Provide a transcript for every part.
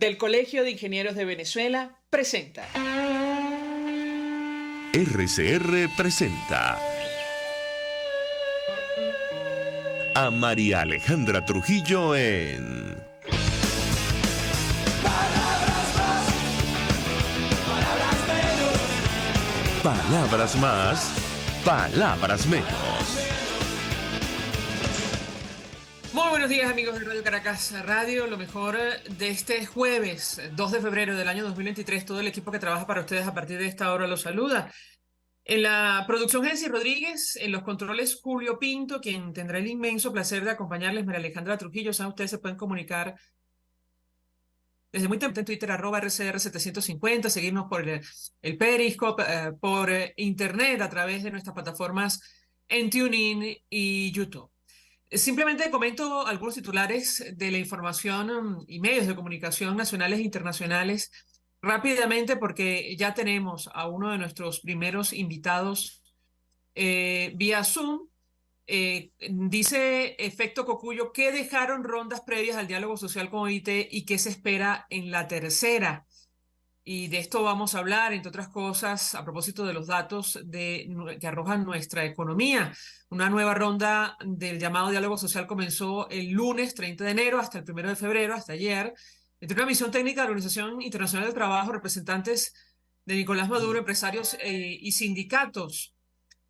Del Colegio de Ingenieros de Venezuela presenta. RCR presenta a María Alejandra Trujillo en Palabras más, palabras menos. Muy buenos días, amigos de Radio Caracas Radio, lo mejor de este jueves 2 de febrero del año 2023. Todo el equipo que trabaja para ustedes a partir de esta hora los saluda. En la producción, Gensi Rodríguez; en los controles, Julio Pinto, quien tendrá el inmenso placer de acompañarles, María Alejandra Trujillo. Saben, ustedes se pueden comunicar desde muy temprano en Twitter, @RCR750, seguirnos por el Periscope, por internet a través de nuestras plataformas en TuneIn y YouTube. Simplemente comento algunos titulares de la información y medios de comunicación nacionales e internacionales rápidamente, porque ya tenemos a uno de nuestros primeros invitados vía Zoom. Dice Efecto Cocuyo que dejaron rondas previas al diálogo social con OIT y qué se espera en la tercera. Y de esto vamos a hablar, entre otras cosas, a propósito de los datos que arrojan nuestra economía. Una nueva ronda del llamado diálogo social comenzó el lunes 30 de enero hasta el 1 de febrero, hasta ayer, entre una misión técnica de la Organización Internacional del Trabajo, representantes de Nicolás Maduro, empresarios y sindicatos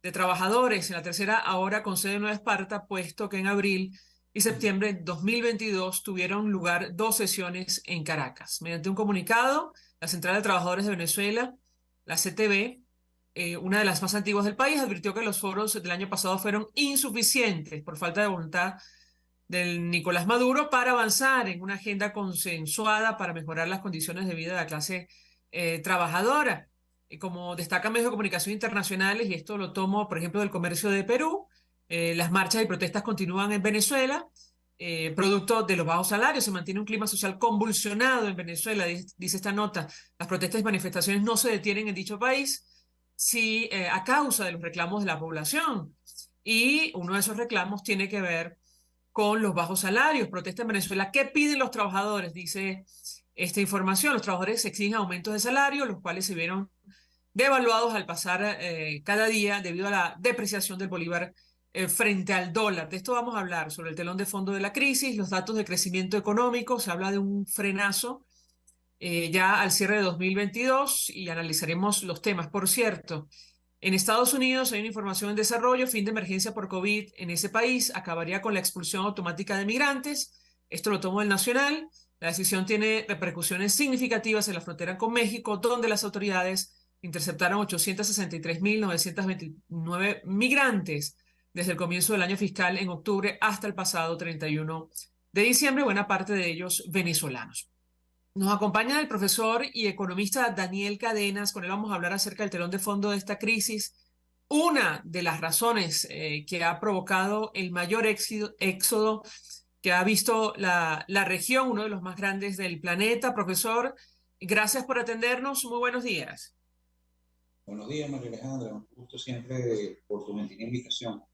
de trabajadores. En la tercera, ahora con sede en Nueva Esparta, puesto que en abril y septiembre de 2022 tuvieron lugar 2 sesiones en Caracas. Mediante un comunicado, la Central de Trabajadores de Venezuela, la CTV, una de las más antiguas del país, advirtió que los foros del año pasado fueron insuficientes por falta de voluntad del Nicolás Maduro para avanzar en una agenda consensuada para mejorar las condiciones de vida de la clase trabajadora. Como destacan medios de comunicación internacionales, y esto lo tomo, por ejemplo, del Comercio de Perú, las marchas y protestas continúan en Venezuela, producto de los bajos salarios. Se mantiene un clima social convulsionado en Venezuela, dice esta nota. Las protestas y manifestaciones no se detienen en dicho país, sí, a causa de los reclamos de la población. Y uno de esos reclamos tiene que ver con los bajos salarios. Protesta en Venezuela. ¿Qué piden los trabajadores? Dice esta información. Los trabajadores exigen aumentos de salario, los cuales se vieron devaluados al pasar cada día debido a la depreciación del bolívar frente al dólar. De esto vamos a hablar, sobre el telón de fondo de la crisis, los datos de crecimiento económico. Se habla de un frenazo ya al cierre de 2022, y analizaremos los temas. Por cierto, en Estados Unidos hay una información en desarrollo. Fin de emergencia por COVID en ese país acabaría con la expulsión automática de migrantes. Esto lo tomó el Nacional. La decisión tiene repercusiones significativas en la frontera con México, donde las autoridades interceptaron 863.929 migrantes desde el comienzo del año fiscal en octubre hasta el pasado 31 de diciembre, buena parte de ellos venezolanos. Nos acompaña el profesor y economista Daniel Cadenas. Con él vamos a hablar acerca del telón de fondo de esta crisis, una de las razones que ha provocado el mayor éxodo que ha visto la región, uno de los más grandes del planeta. Profesor, gracias por atendernos. Muy buenos días. Buenos días, María Alejandra. Un gusto siempre por tu gentil invitación.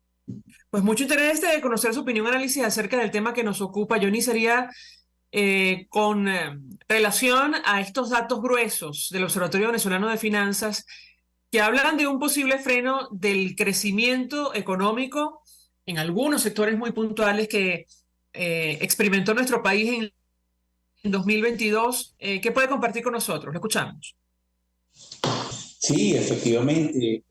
Pues mucho interés de conocer su opinión, análisis acerca del tema que nos ocupa. Yo iniciaría con relación a estos datos gruesos del Observatorio Venezolano de Finanzas, que hablan de un posible freno del crecimiento económico en algunos sectores muy puntuales que experimentó nuestro país en 2022. ¿Qué puede compartir con nosotros? Lo escuchamos. Sí, efectivamente,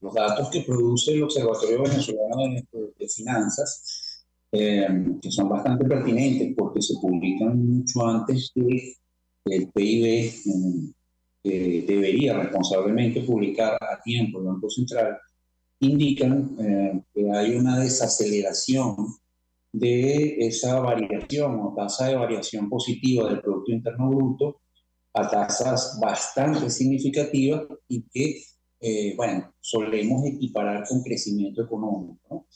los datos que produce el Observatorio Venezolano de Finanzas, que son bastante pertinentes porque se publican mucho antes que el PIB, que debería responsablemente publicar a tiempo el Banco Central, indican que hay una desaceleración de esa variación o tasa de variación positiva del Producto Interno Bruto a tasas bastante significativas y que, solemos equiparar con crecimiento económico, ¿no?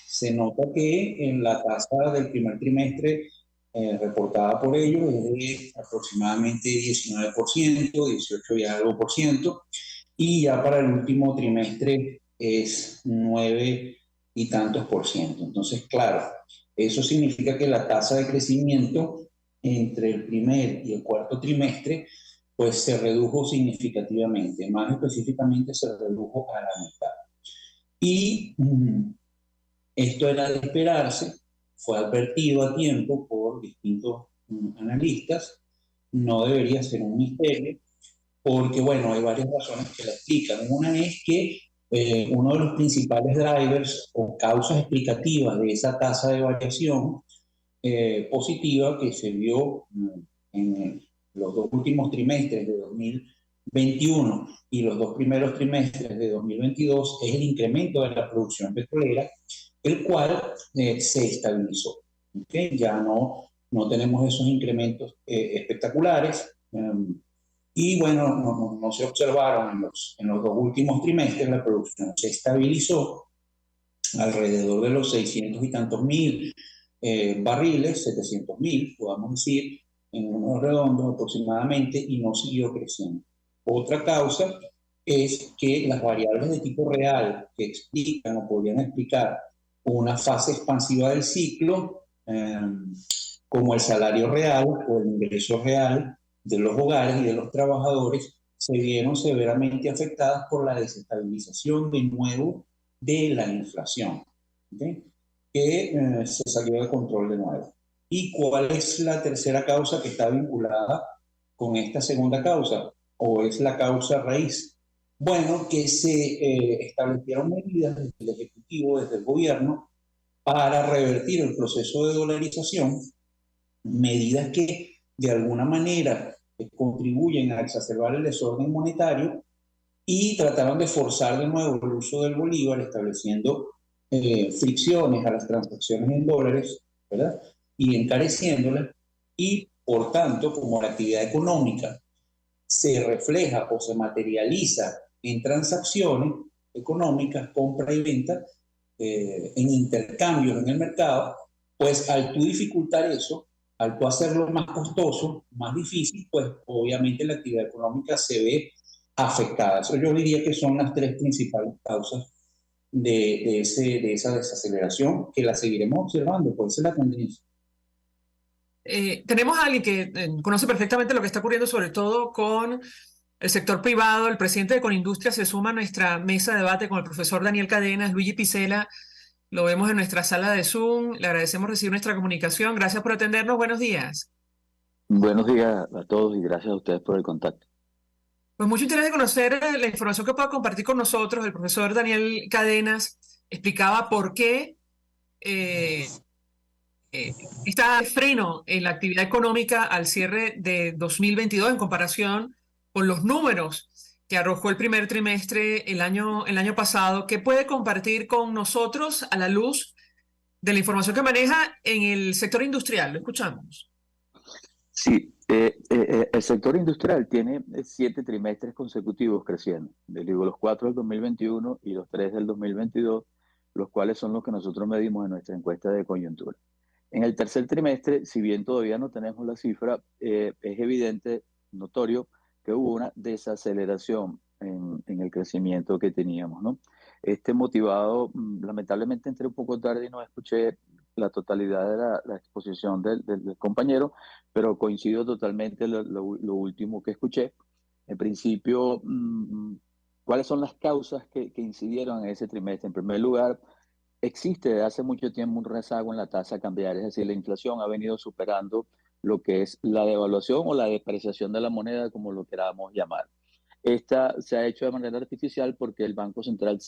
Se nota que en la tasa del primer trimestre reportada por ellos es de aproximadamente 19%, 18 y algo por ciento, y ya para el último trimestre es 9 y tantos por ciento. Entonces, claro, Eso significa que la tasa de crecimiento entre el primer y el cuarto trimestre pues se redujo significativamente, más específicamente se redujo a la mitad. Y esto era de esperarse, fue advertido a tiempo por distintos analistas, no debería ser un misterio, porque bueno, hay varias razones que la explican. Una es que uno de los principales drivers o causas explicativas de esa tasa de variación positiva que se vio en los dos últimos trimestres de 2021 y los dos primeros trimestres de 2022 es el incremento de la producción petrolera, el cual se estabilizó. ¿Okay? Ya no tenemos esos incrementos espectaculares. Y bueno, no se observaron en los dos últimos trimestres, la producción se estabilizó alrededor de los 600 y tantos mil barriles, 700 mil, podamos decir, en unos redondos aproximadamente, y no siguió creciendo. Otra causa es que las variables de tipo real que explican o podrían explicar una fase expansiva del ciclo, como el salario real o el ingreso real de los hogares y de los trabajadores, se vieron severamente afectadas por la desestabilización de nuevo de la inflación, ¿okay? Que se salió de control de nuevo. ¿Y cuál es la tercera causa que está vinculada con esta segunda causa? ¿O es la causa raíz? Bueno, que se establecieron medidas desde el Ejecutivo, desde el gobierno, para revertir el proceso de dolarización, medidas que de alguna manera contribuyen a exacerbar el desorden monetario y trataron de forzar de nuevo el uso del bolívar, estableciendo fricciones a las transacciones en dólares, ¿verdad? Y encareciéndolas, y por tanto, como la actividad económica se refleja o se materializa en transacciones económicas, compra y venta, en intercambios en el mercado, pues al tú dificultar eso, al tú hacerlo más costoso, más difícil, pues obviamente la actividad económica se ve afectada. Eso yo diría que son las tres principales causas de esa desaceleración, que la seguiremos observando, puede ser la tendencia. Tenemos a alguien que conoce perfectamente lo que está ocurriendo, sobre todo con el sector privado. El presidente de Conindustria se suma a nuestra mesa de debate con el profesor Daniel Cadenas. Luigi Picela, lo vemos en nuestra sala de Zoom. Le agradecemos recibir nuestra comunicación. Gracias por atendernos. Buenos días. Buenos días a todos y gracias a ustedes por el contacto. Pues mucho interés de conocer la información que pueda compartir con nosotros. El profesor Daniel Cadenas explicaba por qué está freno en la actividad económica al cierre de 2022 en comparación con los números que arrojó el primer trimestre el año pasado. ¿Qué puede compartir con nosotros a la luz de la información que maneja en el sector industrial? Lo escuchamos. Sí, el sector industrial tiene 7 trimestres consecutivos creciendo. Les digo, los 4 del 2021 y los 3 del 2022, los cuales son los que nosotros medimos en nuestra encuesta de coyuntura. En el tercer trimestre, si bien todavía no tenemos la cifra, es evidente, notorio, que hubo una desaceleración en el crecimiento que teníamos, ¿no? Motivado, lamentablemente entré un poco tarde y no escuché la totalidad de la exposición del compañero, pero coincido totalmente lo último que escuché. En principio, ¿cuáles son las causas que incidieron en ese trimestre? En primer lugar, existe desde hace mucho tiempo un rezago en la tasa cambiaria, es decir, la inflación ha venido superando lo que es la devaluación o la depreciación de la moneda, como lo queramos llamar. Esta se ha hecho de manera artificial porque el Banco Central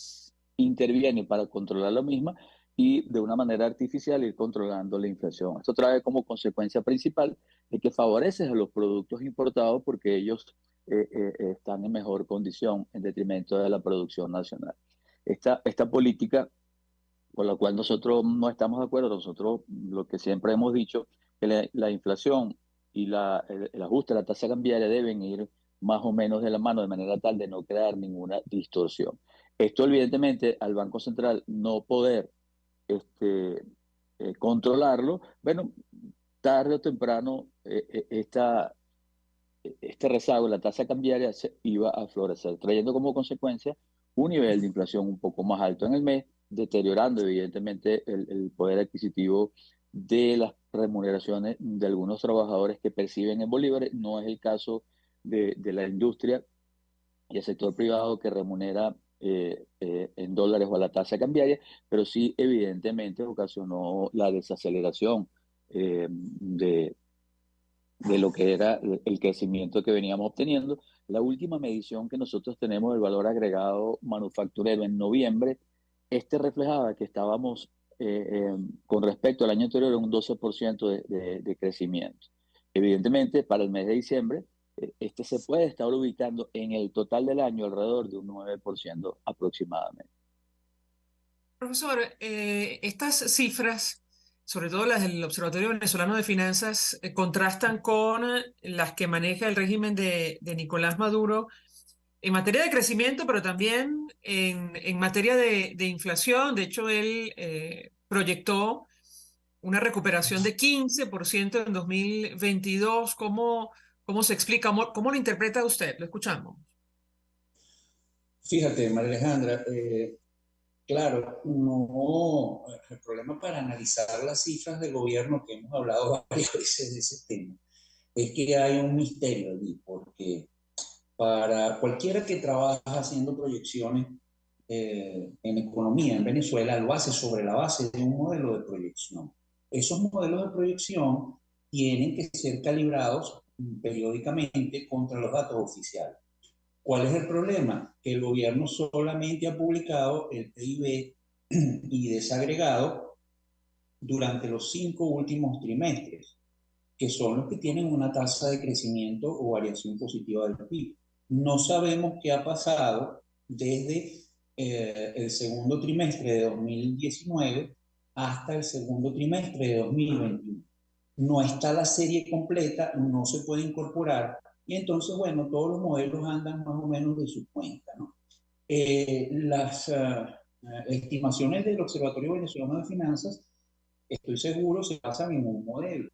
interviene para controlar la misma y de una manera artificial ir controlando la inflación. Esto trae como consecuencia principal de que favorece a los productos importados porque ellos están en mejor condición en detrimento de la producción nacional. Esta política, por la cual nosotros no estamos de acuerdo, nosotros lo que siempre hemos dicho, que la inflación y el ajuste de la tasa cambiaria deben ir más o menos de la mano, de manera tal de no crear ninguna distorsión. Esto evidentemente al Banco Central no poder controlarlo, bueno, tarde o temprano este rezago, la tasa cambiaria iba a florecer, trayendo como consecuencia un nivel de inflación un poco más alto en el mes deteriorando evidentemente el poder adquisitivo de las remuneraciones de algunos trabajadores que perciben en bolívares. No es el caso de la industria y el sector privado que remunera en dólares o a la tasa cambiaria, pero sí evidentemente ocasionó la desaceleración de lo que era el crecimiento que veníamos obteniendo. La última medición que nosotros tenemos del valor agregado manufacturero en noviembre, reflejaba que estábamos con respecto al año anterior en un 12% de crecimiento. Evidentemente, para el mes de diciembre, se puede estar ubicando en el total del año alrededor de un 9% aproximadamente. Profesor, estas cifras, sobre todo las del Observatorio Venezolano de Finanzas, contrastan con las que maneja el régimen de Nicolás Maduro en materia de crecimiento, pero también en materia de inflación. De hecho, él proyectó una recuperación de 15% en 2022. ¿Cómo se explica? ¿Cómo lo interpreta usted? Lo escuchamos. Fíjate, María Alejandra, claro, no, el problema para analizar las cifras del gobierno, que hemos hablado varias veces de ese tema, es que hay un misterio allí, porque para cualquiera que trabaja haciendo proyecciones en economía en Venezuela, lo hace sobre la base de un modelo de proyección. Esos modelos de proyección tienen que ser calibrados periódicamente contra los datos oficiales. ¿Cuál es el problema? Que el gobierno solamente ha publicado el PIB y desagregado durante los 5 últimos trimestres, que son los que tienen una tasa de crecimiento o variación positiva del PIB. No sabemos qué ha pasado desde el segundo trimestre de 2019 hasta el segundo trimestre de 2021. No está la serie completa, no se puede incorporar, y entonces, bueno, todos los modelos andan más o menos de su cuenta, ¿no? Las estimaciones del Observatorio Venezolano de Finanzas, estoy seguro, se basan en un modelo,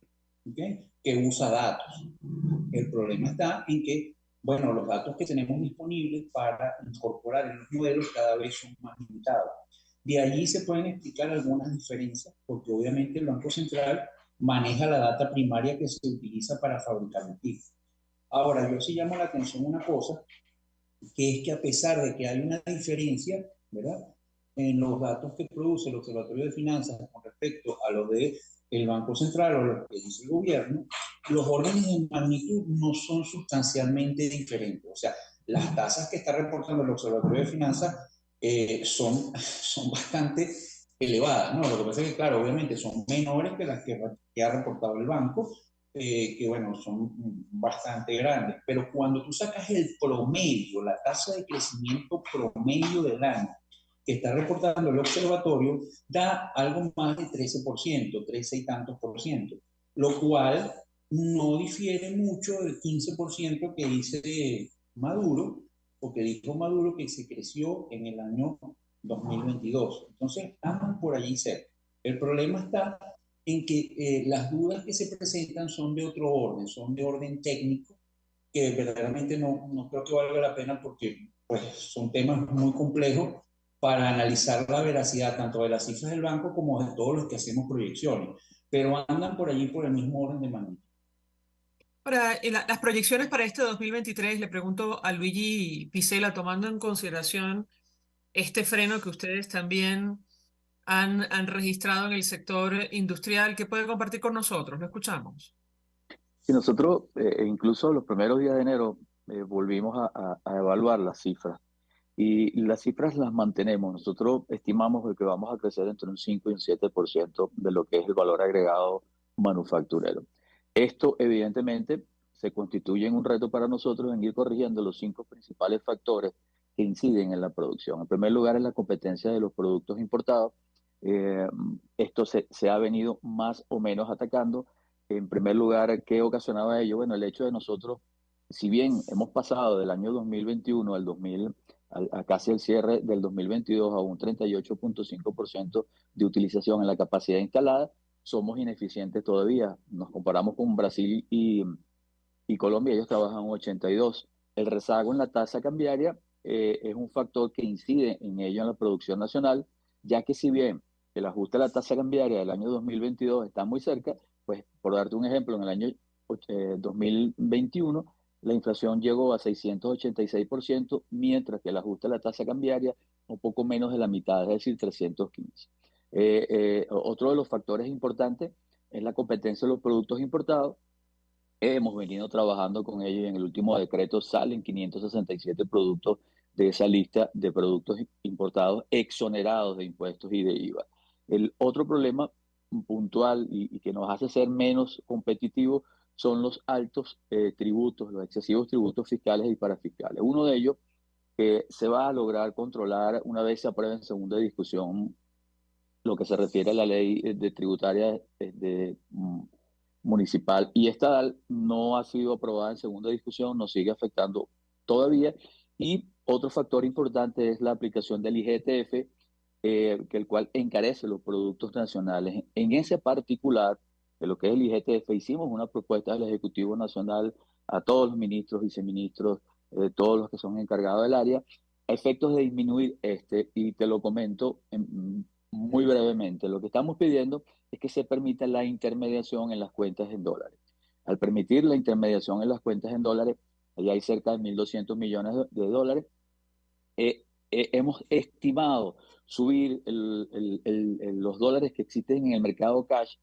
¿okay?, que usa datos. El problema está en que, bueno, los datos que tenemos disponibles para incorporar en los modelos cada vez son más limitados. De allí se pueden explicar algunas diferencias, porque obviamente el Banco Central maneja la data primaria que se utiliza para fabricar el PIB. Ahora, yo sí llamo la atención una cosa, que es que a pesar de que hay una diferencia, ¿verdad?, en los datos que produce el Observatorio de Finanzas con respecto a los de el Banco Central o lo que dice el gobierno, los órdenes de magnitud no son sustancialmente diferentes. O sea, las tasas que está reportando el Observatorio de Finanzas son bastante elevadas, ¿no? Lo que pasa es que, claro, obviamente son menores que las que ha reportado el banco, que, bueno, son bastante grandes. Pero cuando tú sacas el promedio, la tasa de crecimiento promedio del año, que está reportando el observatorio, da algo más de 13%, 13 y tantos por ciento, lo cual no difiere mucho del 15% que dice Maduro, o que dijo Maduro que se creció en el año 2022. Entonces, andan por allí cerca. El problema está en que las dudas que se presentan son de otro orden, son de orden técnico, que verdaderamente no creo que valga la pena, porque pues, son temas muy complejos para analizar la veracidad tanto de las cifras del banco como de todos los que hacemos proyecciones, pero andan por allí por el mismo orden de magnitud. Ahora, las proyecciones para este 2023, le pregunto a Luigi Picela, tomando en consideración este freno que ustedes también han registrado en el sector industrial, ¿qué puede compartir con nosotros? Lo escuchamos. Si nosotros, incluso los primeros días de enero, volvimos a evaluar las cifras. Y las cifras las mantenemos. Nosotros estimamos que vamos a crecer entre un 5 y un 7% de lo que es el valor agregado manufacturero. Esto, evidentemente, se constituye en un reto para nosotros en ir corrigiendo los 5 principales factores que inciden en la producción. En primer lugar, es la competencia de los productos importados. Esto se ha venido más o menos atacando. En primer lugar, ¿qué ocasionaba ello? Bueno, el hecho de nosotros, si bien hemos pasado del año 2021 al 2000, a casi el cierre del 2022 a un 38.5% de utilización en la capacidad instalada, somos ineficientes todavía. Nos comparamos con Brasil y Colombia, ellos trabajan un 82%. El rezago en la tasa cambiaria es un factor que incide en ello en la producción nacional. ya que si bien el ajuste de la tasa cambiaria del año 2022 está muy cerca, pues por darte un ejemplo, en el año 2021 la inflación llegó a 686%, mientras que el ajuste de la tasa cambiaria un poco menos de la mitad, es decir, 315. Otro de los factores importantes es la competencia de los productos importados. Hemos venido trabajando con ellos y en el último decreto salen 567 productos de esa lista de productos importados exonerados de impuestos y de IVA. El otro problema puntual y que nos hace ser menos competitivos son los altos tributos, los excesivos tributos fiscales y parafiscales. Uno de ellos que se va a lograr controlar una vez se apruebe en segunda discusión lo que se refiere a la ley de tributaria municipal y estatal, no ha sido aprobada en segunda discusión, nos sigue afectando todavía. Y otro factor importante es la aplicación del IGTF, que el cual encarece los productos nacionales. En ese particular, de lo que es el IGTF, hicimos una propuesta del Ejecutivo Nacional a todos los ministros, viceministros, todos los que son encargados del área, a efectos de disminuir y te lo comento muy brevemente. Lo que estamos pidiendo es que se permita la intermediación en las cuentas en dólares. Al permitir la intermediación en las cuentas en dólares, allá hay cerca de 1.200 millones de dólares, hemos estimado subir los dólares que existen en el mercado cash,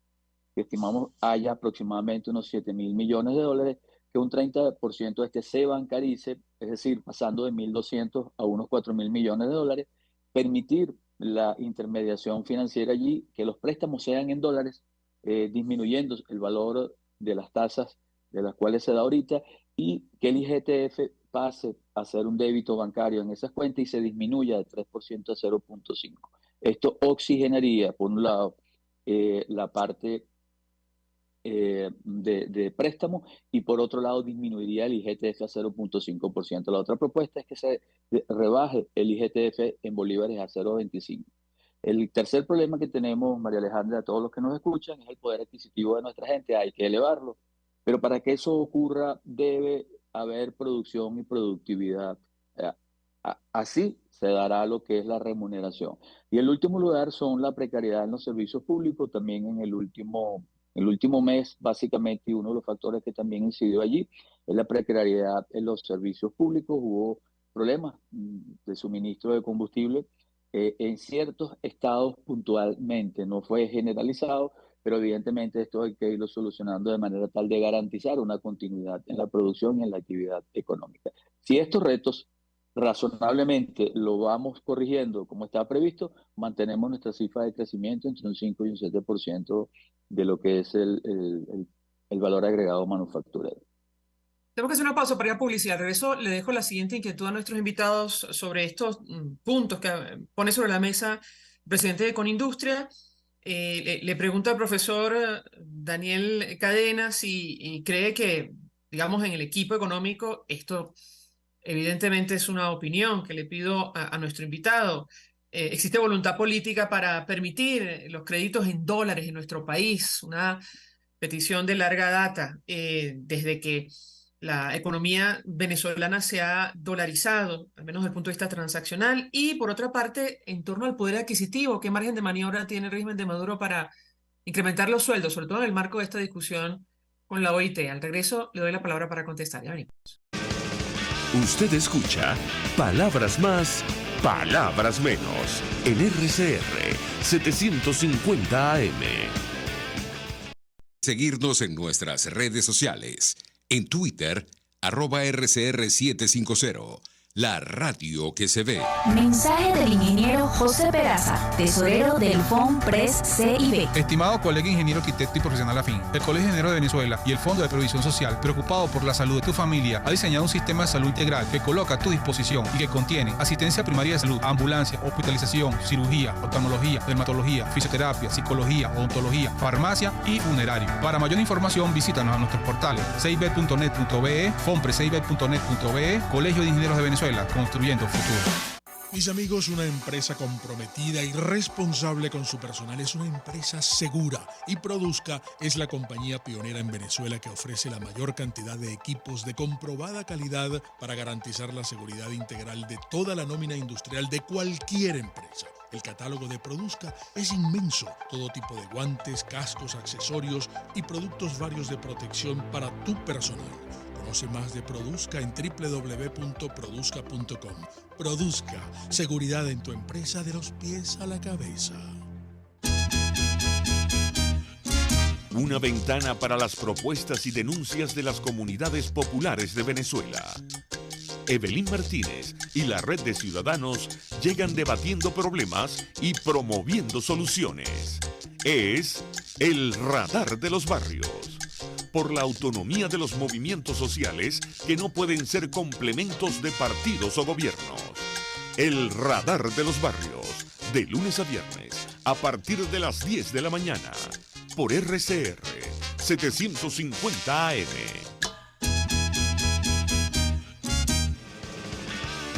que estimamos haya aproximadamente unos 7.000 millones de dólares, que un 30% se bancarice, es decir, pasando de 1.200 a unos 4.000 millones de dólares, permitir la intermediación financiera allí, que los préstamos sean en dólares, disminuyendo el valor de las tasas de las cuales se da ahorita, y que el IGTF pase a ser un débito bancario en esas cuentas y se disminuya de 3% a 0.5%. Esto oxigenaría, por un lado, la parte de préstamo y por otro lado disminuiría el IGTF a 0.5%. La otra propuesta es que se rebaje el IGTF en bolívares a 0.25%. El tercer problema que tenemos, María Alejandra, a todos los que nos escuchan, es el poder adquisitivo de nuestra gente. Hay que elevarlo, pero para que eso ocurra debe haber producción y productividad. Así se dará lo que es la remuneración. Y el último lugar son la precariedad en los servicios públicos. También en el último mes, básicamente, y uno de los factores que también incidió allí es la precariedad en los servicios públicos. Hubo problemas de suministro de combustible en ciertos estados puntualmente. No fue generalizado, pero evidentemente esto hay que irlo solucionando de manera tal de garantizar una continuidad en la producción y en la actividad económica. Si estos retos razonablemente lo vamos corrigiendo como está previsto, mantenemos nuestra cifra de crecimiento entre un 5 y un 7% de lo que es el valor agregado manufacturero. Tengo que hacer una pausa para ir a publicidad. Al regreso le dejo la siguiente inquietud a nuestros invitados sobre estos puntos que pone sobre la mesa el presidente de Conindustria. Le pregunto al profesor Daniel Cadena si cree que, digamos, en el equipo económico, esto evidentemente es una opinión que le pido a nuestro invitado. ¿Existe voluntad política para permitir los créditos en dólares en nuestro país? Una petición de larga data, desde que la economía venezolana se ha dolarizado, al menos desde el punto de vista transaccional, y por otra parte, en torno al poder adquisitivo, ¿qué margen de maniobra tiene el régimen de Maduro para incrementar los sueldos, sobre todo en el marco de esta discusión con la OIT? Al regreso le doy la palabra para contestar. Ya venimos. Usted escucha Palabras Más, Palabras Menos en RCR 750 AM. Seguirnos en nuestras redes sociales. En Twitter, @RCR750, la radio que se ve. Mensaje del ingeniero José Peraza, tesorero del FONPRES CIB. Estimado colega ingeniero, arquitecto y profesional afín, el Colegio de Ingenieros de Venezuela y el Fondo de Previsión Social, preocupado por la salud de tu familia, ha diseñado un sistema de salud integral que coloca a tu disposición y que contiene asistencia primaria de salud, ambulancia, hospitalización, cirugía, oftalmología, dermatología, fisioterapia, psicología, odontología, farmacia y funerario. Para mayor información, visítanos a nuestros portales cib.net.be, fonprescib.net.be, Colegio de Ingenieros de Venezuela, construyendo futuro. Mis amigos, una empresa comprometida y responsable con su personal es una empresa segura, y Produzca es la compañía pionera en Venezuela que ofrece la mayor cantidad de equipos de comprobada calidad para garantizar la seguridad integral de toda la nómina industrial de cualquier empresa. El catálogo de Produzca es inmenso, todo tipo de guantes, cascos, accesorios y productos varios de protección para tu personal. Conoce más de Produzca en www.produzca.com. Produzca, seguridad en tu empresa de los pies a la cabeza. Una ventana para las propuestas y denuncias de las comunidades populares de Venezuela. Evelyn Martínez y la Red de Ciudadanos llegan debatiendo problemas y promoviendo soluciones. Es el Radar de los Barrios. Por la autonomía de los movimientos sociales que no pueden ser complementos de partidos o gobiernos. El Radar de los Barrios, de lunes a viernes, a partir de las 10 de la mañana, por RCR 750 AM.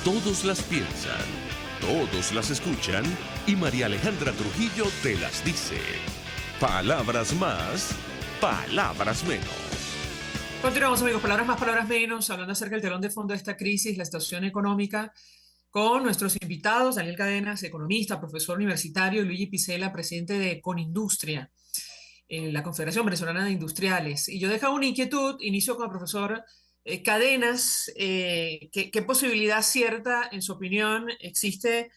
Todos las piensan, todos las escuchan y María Alejandra Trujillo te las dice. Palabras más, palabras menos. Continuamos, amigos. Palabras más, palabras menos, hablando acerca del telón de fondo de esta crisis, la situación económica, con nuestros invitados, Daniel Cadenas, economista, profesor universitario, y Luigi Picela, presidente de Conindustria, la Confederación Venezolana de Industriales. Y yo dejo una inquietud, inicio con el profesor Cadenas. ¿Qué posibilidad cierta, en su opinión, existe,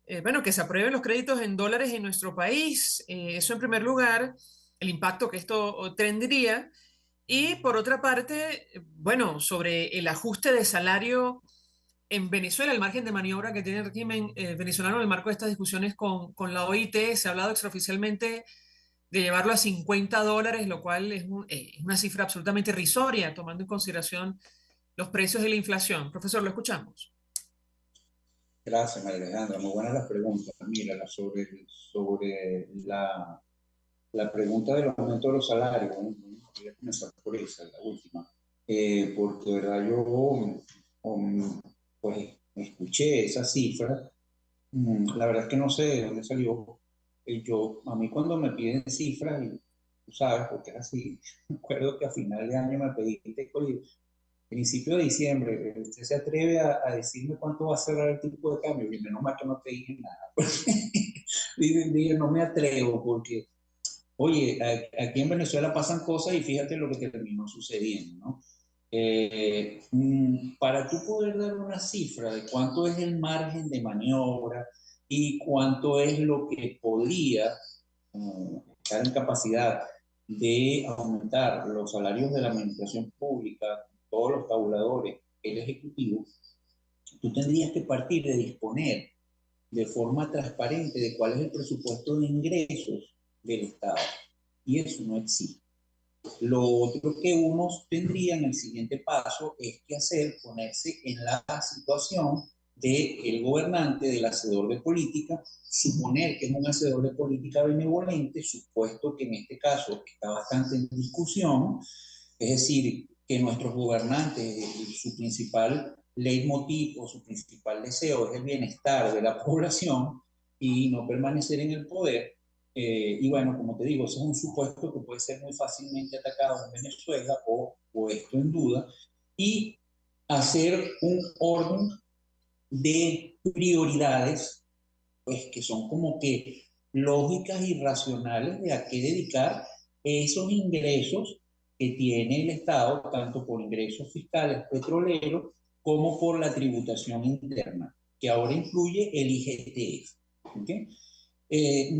que se aprueben los créditos en dólares en nuestro país? Eso en primer lugar, el impacto que esto tendría. Y por otra parte, sobre el ajuste de salario en Venezuela, el margen de maniobra que tiene el régimen venezolano en el marco de estas discusiones con la OIT, se ha hablado extraoficialmente de llevarlo a $50, lo cual es una cifra absolutamente irrisoria, tomando en consideración los precios y la inflación. Profesor, lo escuchamos. Gracias, María Alejandra. Muy buenas las preguntas. Mira, sobre la pregunta del aumento de los salarios. Voy a comenzar por esa, la última. Porque, de verdad, yo pues escuché esa cifra. La verdad es que no sé de dónde salió. A mí cuando me piden cifras, y tú sabes, porque es así, me acuerdo que a final de año me pediste, principio de diciembre, usted se atreve a decirme cuánto va a ser el tipo de cambio, y menos mal que no te dije nada. Dije, no me atrevo, porque, oye, aquí en Venezuela pasan cosas y fíjate lo que terminó sucediendo, ¿no? Para tú poder dar una cifra de cuánto es el margen de maniobra y cuánto es lo que podría estar en capacidad de aumentar los salarios de la administración pública, todos los tabuladores, el Ejecutivo, tú tendrías que partir de disponer de forma transparente de cuál es el presupuesto de ingresos del Estado. Y eso no existe. Lo otro que uno tendría en el siguiente paso es que ponerse en la situación del gobernante, del hacedor de política, suponer que es un hacedor de política benevolente, supuesto que en este caso está bastante en discusión, es decir, que nuestros gobernantes, su principal leitmotiv o su principal deseo es el bienestar de la población y no permanecer en el poder. Y como te digo, ese es un supuesto que puede ser muy fácilmente atacado en Venezuela o puesto en duda, y hacer un orden de prioridades, pues que son como que lógicas y racionales de a qué dedicar esos ingresos que tiene el Estado, tanto por ingresos fiscales petroleros como por la tributación interna, que ahora incluye el IGTF. ¿Okay?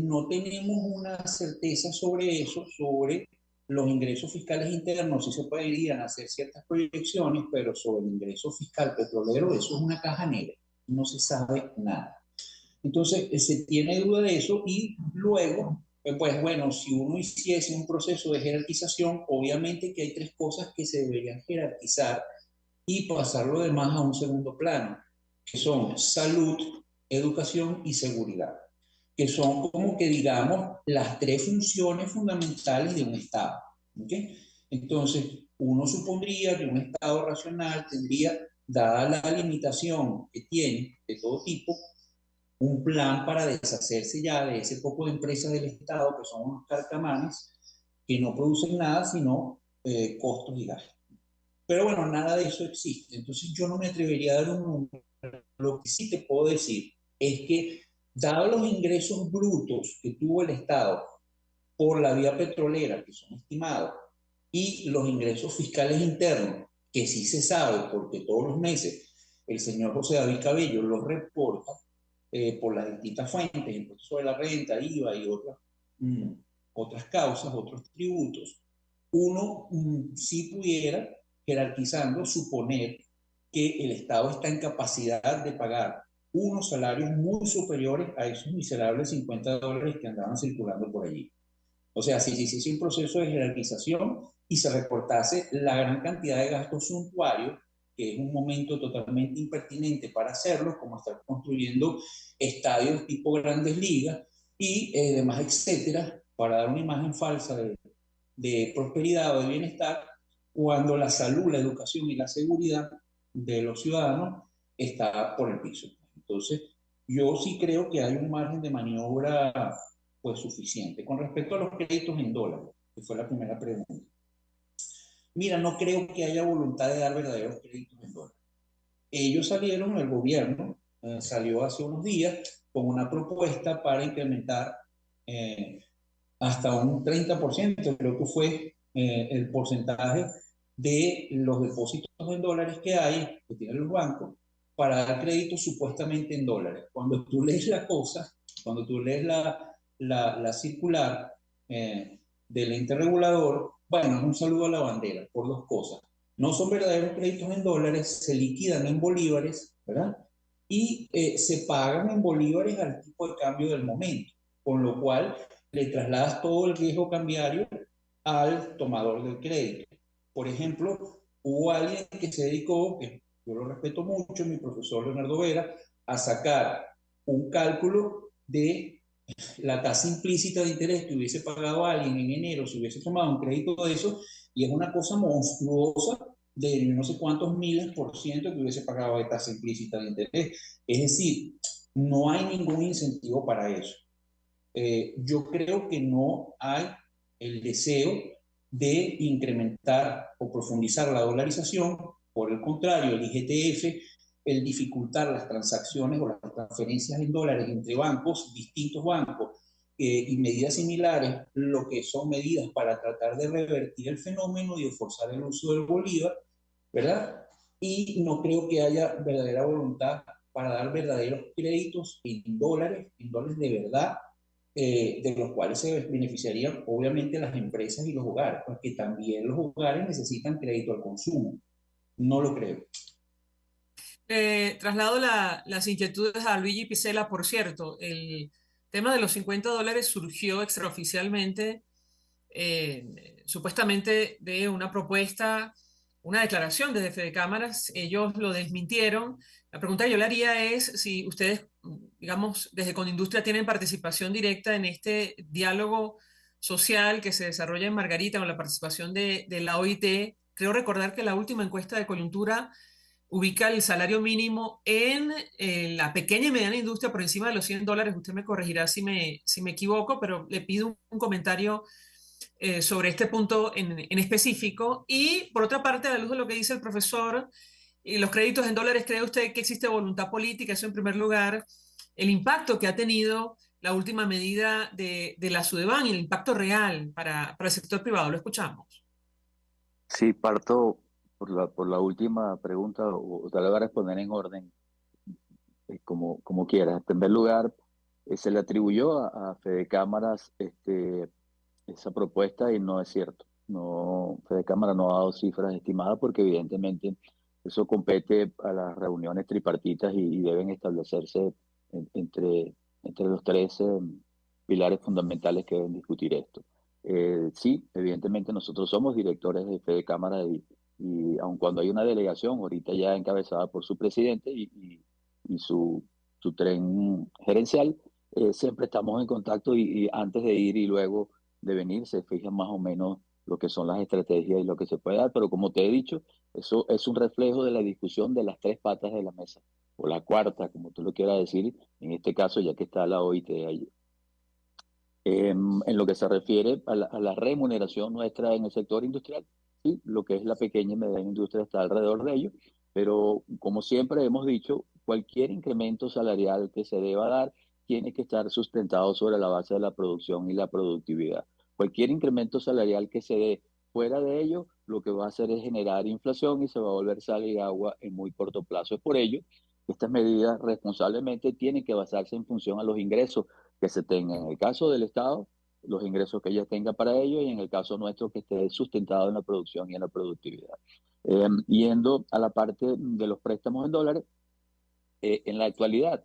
No tenemos una certeza sobre eso, sobre los ingresos fiscales internos. Sí se podrían hacer ciertas proyecciones, pero sobre el ingreso fiscal petrolero, eso es una caja negra, no se sabe nada. Entonces, se tiene duda de eso y luego, si uno hiciese un proceso de jerarquización, obviamente que hay tres cosas que se deberían jerarquizar y pasar lo demás a un segundo plano, que son salud, educación y seguridad, que son como que digamos las tres funciones fundamentales de un Estado. ¿Okay? Entonces, uno supondría que un Estado racional tendría, dada la limitación que tiene de todo tipo, un plan para deshacerse ya de ese poco de empresas del Estado que son unos carcamanes que no producen nada sino costos y gastos. Pero bueno, nada de eso existe. Entonces yo no me atrevería a dar un número. Lo que sí te puedo decir es que, dados los ingresos brutos que tuvo el Estado por la vía petrolera, que son estimados, y los ingresos fiscales internos, que sí se sabe porque todos los meses el señor José David Cabello los reporta por las distintas fuentes, impuestos sobre la renta, IVA y otras causas, otros tributos, uno sí pudiera, jerarquizando, suponer que el Estado está en capacidad de pagar unos salarios muy superiores a esos miserables $50 que andaban circulando por allí. O sea, si se hiciese un proceso de jerarquización y se reportase la gran cantidad de gastos suntuarios, que es un momento totalmente impertinente para hacerlo, como estar construyendo estadios tipo grandes ligas y demás, etcétera, para dar una imagen falsa de prosperidad o de bienestar, cuando la salud, la educación y la seguridad de los ciudadanos está por el piso. Entonces, yo sí creo que hay un margen de maniobra pues suficiente. Con respecto a los créditos en dólares, que fue la primera pregunta. Mira, no creo que haya voluntad de dar verdaderos créditos en dólares. Ellos salieron, el gobierno salió hace unos días con una propuesta para incrementar hasta un 30%, creo que fue el porcentaje de los depósitos en dólares que hay, que tienen los bancos, para dar créditos supuestamente en dólares. Cuando tú lees la cosa, cuando tú lees la circular del ente regulador, bueno, es un saludo a la bandera por dos cosas. No son verdaderos créditos en dólares, se liquidan en bolívares, ¿verdad? Y se pagan en bolívares al tipo de cambio del momento, con lo cual le trasladas todo el riesgo cambiario al tomador del crédito. Por ejemplo, hubo alguien que se dedicó, que yo lo respeto mucho, mi profesor Leonardo Vera, a sacar un cálculo de la tasa implícita de interés que hubiese pagado alguien en enero si hubiese tomado un crédito de eso, y es una cosa monstruosa de no sé cuántos miles por ciento que hubiese pagado de tasa implícita de interés. Es decir, no hay ningún incentivo para eso. Yo creo que no hay el deseo de incrementar o profundizar la dolarización. Por el contrario, el IGTF, el dificultar las transacciones o las transferencias en dólares entre bancos, distintos bancos, y medidas similares, lo que son medidas para tratar de revertir el fenómeno y de forzar el uso del bolívar, ¿verdad? Y no creo que haya verdadera voluntad para dar verdaderos créditos en dólares de verdad, de los cuales se beneficiarían obviamente las empresas y los hogares, porque también los hogares necesitan crédito al consumo. No lo creo. Traslado las inquietudes a Luigi Picela, por cierto. El tema de los $50 surgió extraoficialmente, supuestamente de una propuesta, una declaración desde Fede Cámaras. Ellos lo desmintieron. La pregunta que yo le haría es si ustedes, digamos, desde Condindustria tienen participación directa en este diálogo social que se desarrolla en Margarita con la participación de la OIT. Creo recordar que la última encuesta de coyuntura ubica el salario mínimo en la pequeña y mediana industria por encima de los $100. Usted me corregirá si me equivoco, pero le pido un comentario sobre este punto en específico. Y por otra parte, a la luz de lo que dice el profesor, los créditos en dólares, ¿cree usted que existe voluntad política? Eso en primer lugar. El impacto que ha tenido la última medida de la SUDEBAN y el impacto real para el sector privado. Lo escuchamos. Sí, parto por la última pregunta, o te la voy a responder en orden, como quieras. En primer lugar, se le atribuyó a Fede Cámaras esa propuesta y no es cierto. No, Fede Cámara no ha dado cifras estimadas porque evidentemente eso compete a las reuniones tripartitas y deben establecerse entre los tres pilares fundamentales que deben discutir esto. Sí, evidentemente nosotros somos directores de Fede Cámara y aun cuando hay una delegación ahorita ya encabezada por su presidente y su tren gerencial, siempre estamos en contacto y antes de ir y luego de venir se fijan más o menos lo que son las estrategias y lo que se puede dar, pero como te he dicho, eso es un reflejo de la discusión de las tres patas de la mesa, o la cuarta, como tú lo quieras decir, en este caso, ya que está la OIT allí. En lo que se refiere a la remuneración nuestra en el sector industrial, sí, lo que es la pequeña y mediana industria está alrededor de ello, pero como siempre hemos dicho, cualquier incremento salarial que se deba dar tiene que estar sustentado sobre la base de la producción y la productividad. Cualquier incremento salarial que se dé fuera de ello, lo que va a hacer es generar inflación y se va a volver sal y agua en muy corto plazo. Es por ello que estas medidas responsablemente tienen que basarse en función a los ingresos que se tengan. En el caso del Estado, los ingresos que ellos tengan para ello, y en el caso nuestro, que esté sustentado en la producción y en la productividad. Yendo a la parte de los préstamos en dólares, en la actualidad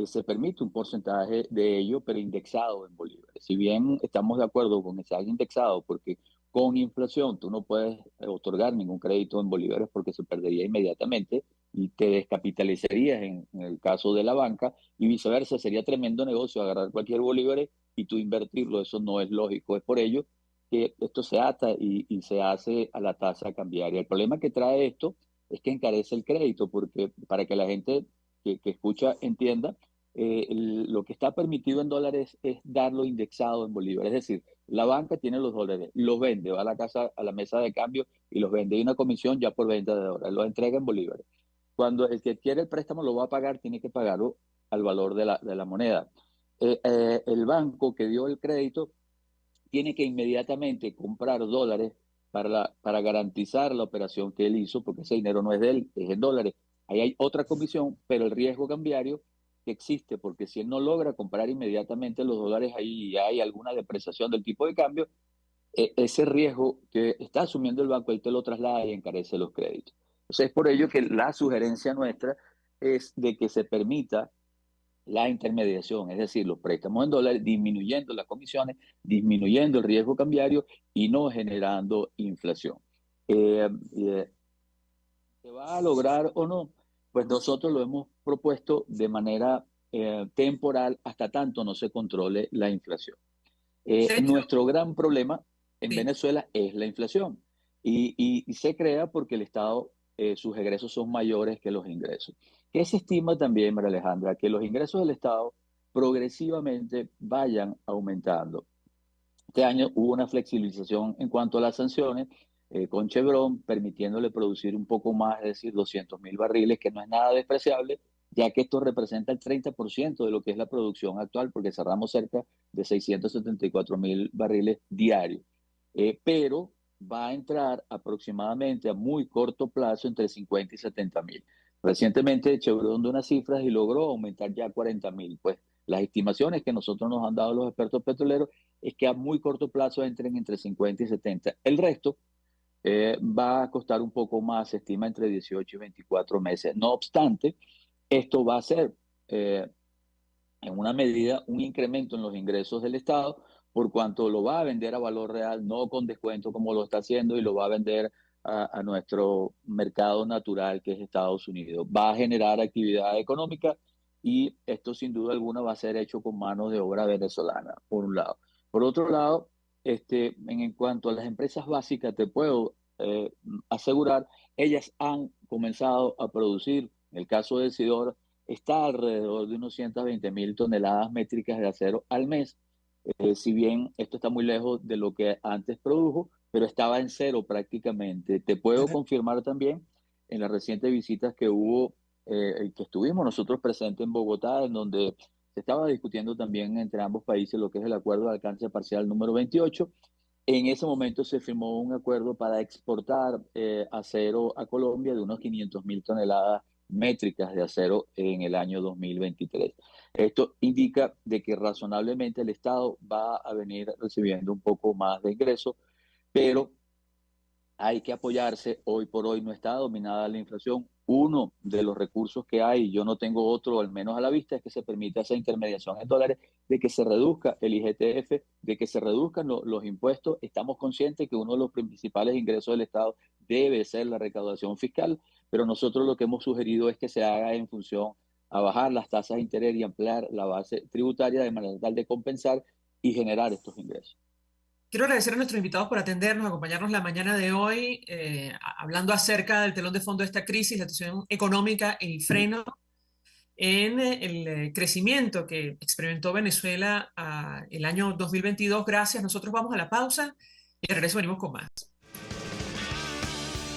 se permite un porcentaje de ello, pero indexado en bolívares. Si bien estamos de acuerdo con que sea indexado, porque con inflación tú no puedes otorgar ningún crédito en bolívares porque se perdería inmediatamente y te descapitalizarías en el caso de la banca, y viceversa, sería tremendo negocio agarrar cualquier bolívar y tú invertirlo. Eso no es lógico. Es por ello que esto se ata y se hace a la tasa cambiaria. El problema que trae esto es que encarece el crédito, porque para que la gente que escucha entienda, lo que está permitido en dólares es darlo indexado en bolívares. Es decir, la banca tiene los dólares, los vende, va a la casa, a la mesa de cambio y los vende. Hay una comisión ya por venta de dólares, los entrega en bolívares. Cuando el que quiere el préstamo lo va a pagar, tiene que pagarlo al valor de la moneda. El banco que dio el crédito tiene que inmediatamente comprar dólares para garantizar la operación que él hizo, porque ese dinero no es de él, es en dólares. Ahí hay otra comisión, pero el riesgo cambiario que existe, porque si él no logra comprar inmediatamente los dólares ahí y hay alguna depreciación del tipo de cambio, ese riesgo que está asumiendo el banco, él te lo traslada y encarece los créditos. Entonces es por ello que la sugerencia nuestra es de que se permita la intermediación, es decir, los préstamos en dólares, disminuyendo las comisiones, disminuyendo el riesgo cambiario y no generando inflación. ¿Se va a lograr o no? Pues nosotros lo hemos propuesto de manera temporal hasta tanto no se controle la inflación. De hecho, Nuestro gran problema en sí. Venezuela es la inflación, y se crea porque el Estado, sus egresos son mayores que los ingresos. ¿Qué se estima también, María Alejandra? Que los ingresos del Estado progresivamente vayan aumentando. Este año hubo una flexibilización en cuanto a las sanciones, con Chevron permitiéndole producir un poco más, es decir, 200.000 barriles, que no es nada despreciable, ya que esto representa el 30% de lo que es la producción actual, porque cerramos cerca de 674.000 barriles diarios. Pero va a entrar aproximadamente a muy corto plazo entre 50 y 70.000. Recientemente Chevron dio unas cifras y logró aumentar ya 40.000. Pues las estimaciones que nosotros nos han dado los expertos petroleros es que a muy corto plazo entren entre 50 y 70. El resto va a costar un poco más, se estima entre 18 y 24 meses. No obstante, esto va a ser en una medida un incremento en los ingresos del Estado, por cuanto lo va a vender a valor real, no con descuento como lo está haciendo, y lo va a vender a nuestro mercado natural, que es Estados Unidos. Va a generar actividad económica, y esto sin duda alguna va a ser hecho con mano de obra venezolana, por un lado. Por otro lado, en cuanto a las empresas básicas, te puedo asegurar, ellas han comenzado a producir. En el caso de Sidor, está alrededor de unos 120.000 toneladas métricas de acero al mes. Si bien esto está muy lejos de lo que antes produjo, pero estaba en cero prácticamente. Te puedo confirmar también en las recientes visitas que hubo, que estuvimos nosotros presentes en Bogotá, en donde se estaba discutiendo también entre ambos países lo que es el acuerdo de alcance parcial número 28. En ese momento se firmó un acuerdo para exportar acero a Colombia de unos 500.000 toneladas métricas de acero en el año 2023. Esto indica de que razonablemente el Estado va a venir recibiendo un poco más de ingresos, pero hay que apoyarse. Hoy por hoy no está dominada la inflación. Uno de los recursos que hay, yo no tengo otro, al menos a la vista, es que se permita esa intermediación en dólares, de que se reduzca el IGTF, de que se reduzcan los impuestos. Estamos conscientes que uno de los principales ingresos del Estado debe ser la recaudación fiscal, pero nosotros lo que hemos sugerido es que se haga en función a bajar las tasas de interés y ampliar la base tributaria de manera tal de compensar y generar estos ingresos. Quiero agradecer a nuestros invitados por atendernos, acompañarnos la mañana de hoy, hablando acerca del telón de fondo de esta crisis, la situación económica, el freno en el crecimiento que experimentó Venezuela el año 2022. Gracias. Nosotros vamos a la pausa y al regreso venimos con más.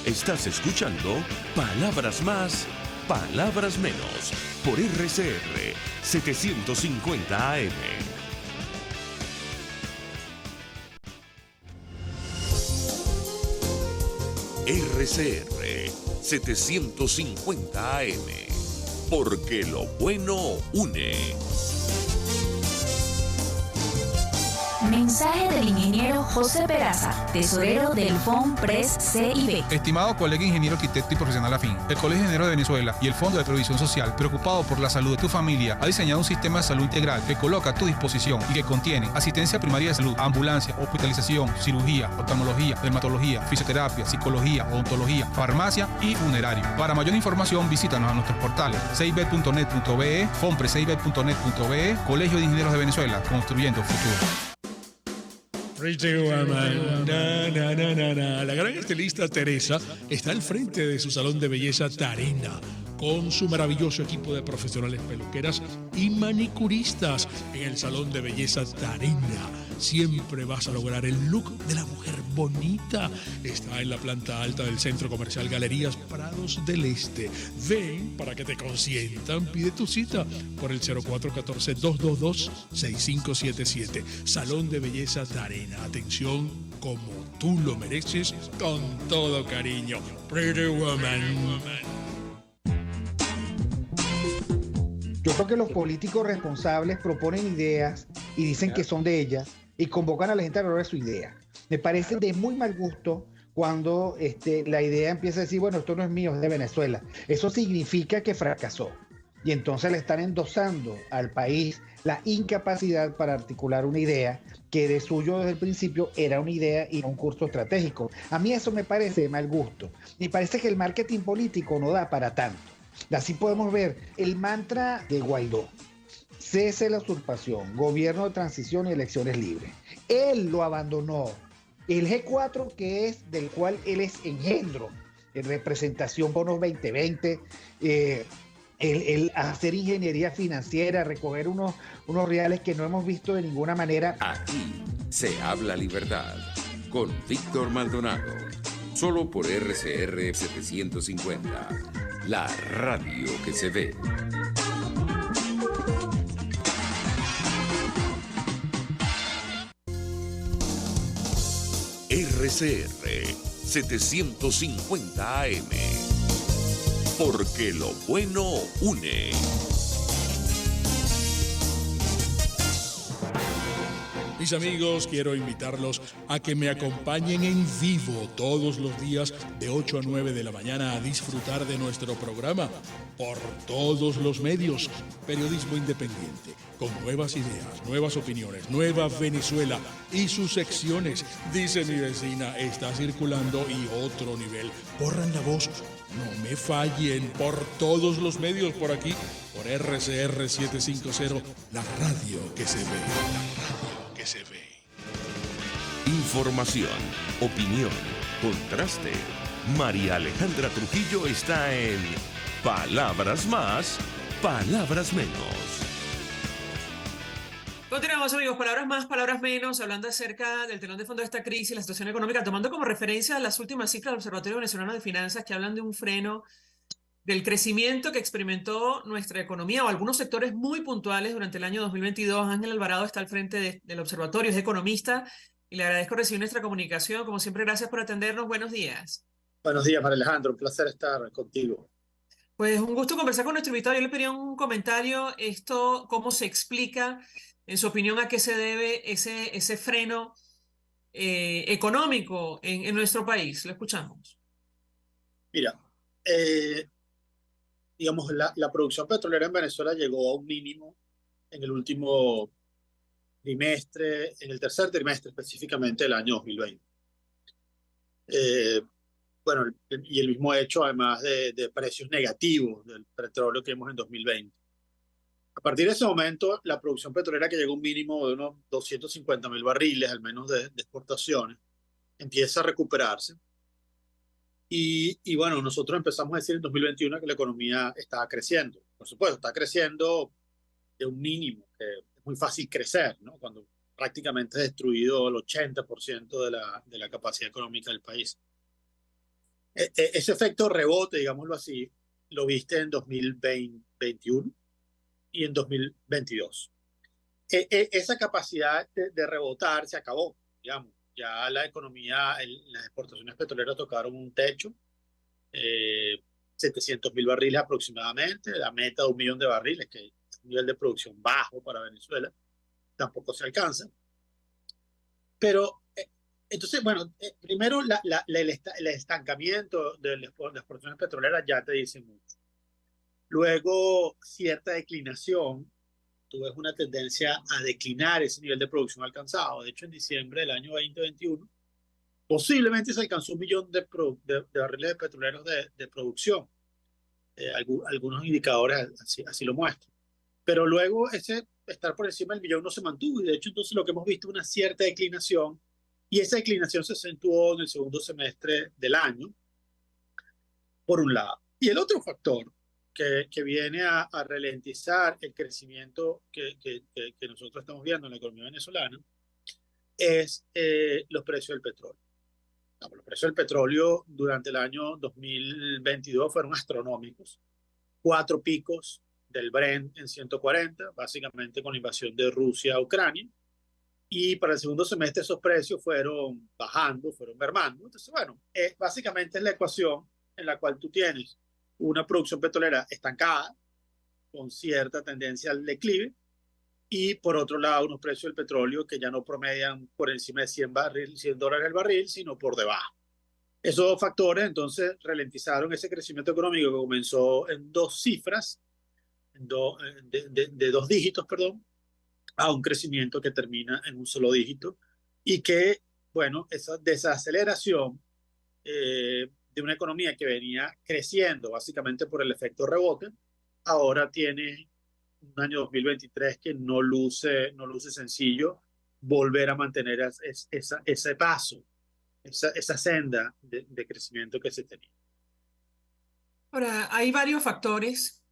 Estás escuchando Palabras Más, Palabras Menos por RCR 750 AM. RCR 750 AM, porque lo bueno une. Mensaje del ingeniero José Peraza, tesorero del FONPRES CIB. Estimado colega ingeniero arquitecto y profesional afín, el Colegio de Ingenieros de Venezuela y el Fondo de Previsión Social, preocupado por la salud de tu familia, ha diseñado un sistema de salud integral que coloca a tu disposición y que contiene asistencia primaria de salud, ambulancia, hospitalización, cirugía, oftalmología, dermatología, fisioterapia, psicología, odontología, farmacia y funerario. Para mayor información, visítanos a nuestros portales cib.net.be, fonprescib.net.be, Colegio de Ingenieros de Venezuela, construyendo futuro. Pretty Woman. Na, na, na, na, na. La gran estilista Teresa está al frente de su salón de belleza Tarina, con su maravilloso equipo de profesionales peluqueras y manicuristas. En el salón de belleza Tarina siempre vas a lograr el look de la mujer bonita. Está en la planta alta del Centro Comercial Galerías Prados del Este. Ven para que te consientan. Pide tu cita por el 0414-222-6577. Salón de belleza Tarina. Atención como tú lo mereces, con todo cariño. Pretty Woman. Yo creo que los políticos responsables proponen ideas y dicen que son de ellas y convocan a la gente a lograr su idea. Me parece de muy mal gusto cuando la idea empieza a decir, bueno, esto no es mío, es de Venezuela. Eso significa que fracasó. Y entonces le están endosando al país la incapacidad para articular una idea que de suyo desde el principio era una idea y no un curso estratégico. A mí eso me parece de mal gusto. Me parece que el marketing político no da para tanto. Así podemos ver el mantra de Guaidó: cese la usurpación, gobierno de transición y elecciones libres. Él lo abandonó. El G4, que es del cual él es engendro, en representación bonos 2020, el hacer ingeniería financiera, recoger unos reales que no hemos visto de ninguna manera. Aquí se habla libertad con Víctor Maldonado, solo por RCR 750, la radio que se ve. RCR 750 AM, porque lo bueno une. Mis amigos, quiero invitarlos a que me acompañen en vivo todos los días de 8 a 9 de la mañana a disfrutar de nuestro programa por todos los medios. Periodismo independiente, con nuevas ideas, nuevas opiniones, Nueva Venezuela y sus secciones. Dice mi vecina, está circulando y otro nivel. Corran la voz, no me fallen, por todos los medios por aquí, por RCR 750, la radio que se ve, la radio que se ve. Información, opinión, contraste. María Alejandra Trujillo está en Palabras Más, Palabras Menos. Continuamos, amigos. Palabras más, palabras menos, hablando acerca del telón de fondo de esta crisis, la situación económica, tomando como referencia las últimas cifras del Observatorio Venezolano de Finanzas, que hablan de un freno del crecimiento que experimentó nuestra economía o algunos sectores muy puntuales durante el año 2022. Ángel Alvarado está al frente del observatorio, es economista, y le agradezco recibir nuestra comunicación. Como siempre, gracias por atendernos. Buenos días. Buenos días, María Alejandro. Un placer estar contigo. Pues un gusto conversar con nuestro invitado. Yo le pedí un comentario. Esto, ¿cómo se explica, en su opinión, a qué se debe ese freno económico en nuestro país? Lo escuchamos. Mira, digamos, la producción petrolera en Venezuela llegó a un mínimo en el último trimestre, en el tercer trimestre específicamente del año 2020. Bueno, y el mismo hecho además de precios negativos del petróleo que vimos en 2020. A partir de ese momento, la producción petrolera, que llegó a un mínimo de unos 250.000 barriles, al menos de exportaciones, empieza a recuperarse. Y bueno, nosotros empezamos a decir en 2021 que la economía estaba creciendo. Por supuesto, está creciendo de un mínimo, que es muy fácil crecer, ¿no? Cuando prácticamente es destruido el 80% de la capacidad económica del país. Ese efecto rebote, digámoslo así, lo viste en 2021 y en 2022. Esa capacidad de rebotar se acabó, digamos. Ya la economía, las exportaciones petroleras tocaron un techo, 700.000 barriles aproximadamente, la meta de 1 millón de barriles, que es un nivel de producción bajo para Venezuela, tampoco se alcanza. Pero, entonces, bueno, primero el estancamiento de las exportaciones petroleras ya te dice mucho. Luego, cierta declinación. Tú ves una tendencia a declinar ese nivel de producción alcanzado. De hecho, en diciembre del año 2021, posiblemente se alcanzó 1 millón de barriles de petroleros de producción. Algunos indicadores así lo muestran. Pero luego ese estar por encima del millón no se mantuvo. Y de hecho, entonces lo que hemos visto es una cierta declinación. Y esa declinación se acentuó en el segundo semestre del año, por un lado. Y el otro factor que viene a ralentizar el crecimiento que nosotros estamos viendo en la economía venezolana es los precios del petróleo. Los precios del petróleo durante el año 2022 fueron astronómicos. 4 picos del Brent en 140, básicamente con la invasión de Rusia a Ucrania. Y para el segundo semestre esos precios fueron bajando, fueron mermando. Entonces, bueno, básicamente es la ecuación en la cual tú tienes una producción petrolera estancada, con cierta tendencia al declive, y por otro lado unos precios del petróleo que ya no promedian por encima de $100 el barril, sino por debajo. Esos dos factores entonces ralentizaron ese crecimiento económico que comenzó en 2 cifras, de 2 dígitos, perdón, a un crecimiento que termina en un solo dígito, y que, bueno, esa desaceleración de una economía que venía creciendo básicamente por el efecto rebote, ahora tiene un año 2023 que no luce sencillo volver a mantener ese paso, esa senda de crecimiento que se tenía. Ahora, hay varios factores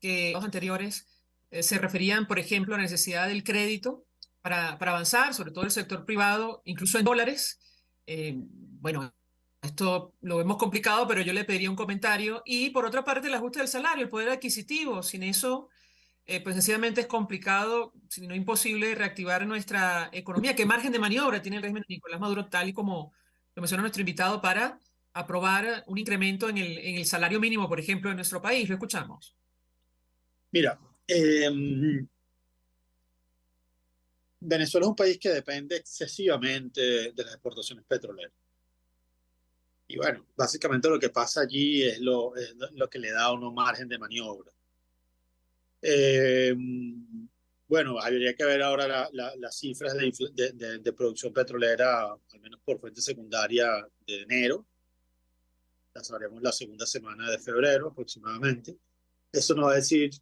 que los anteriores se referían, por ejemplo, a la necesidad del crédito para avanzar, sobre todo el sector privado, incluso en dólares. Bueno, esto lo vemos complicado, pero yo le pediría un comentario. Y por otra parte, el ajuste del salario, el poder adquisitivo. Sin eso, pues sencillamente es complicado, si no imposible, reactivar nuestra economía. ¿Qué margen de maniobra tiene el régimen de Nicolás Maduro, tal y como lo mencionó nuestro invitado, para aprobar un incremento en el salario mínimo, por ejemplo, en nuestro país? Lo escuchamos. Mira, Venezuela es un país que depende excesivamente de las exportaciones petroleras. Y bueno, básicamente lo que pasa allí es lo que le da uno margen de maniobra. Bueno, habría que ver ahora las cifras de producción petrolera, al menos por fuente secundaria, de enero. Las sabremos la segunda semana de febrero aproximadamente. Eso nos va a decir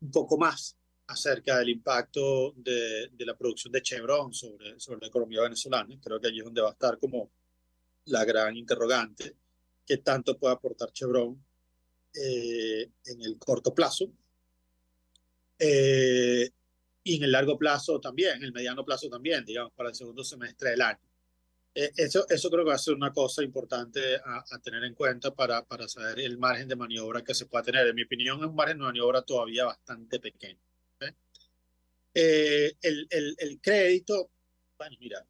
un poco más acerca del impacto de la producción de Chevron sobre la economía venezolana. Creo que allí es donde va a estar como la gran interrogante, qué tanto puede aportar Chevron en el corto plazo, y en el largo plazo también, en el mediano plazo también, digamos, para el segundo semestre del año. Eso creo que va a ser una cosa importante a tener en cuenta para saber el margen de maniobra que se pueda tener. En mi opinión, es un margen de maniobra todavía bastante pequeño. El crédito, bueno, mira,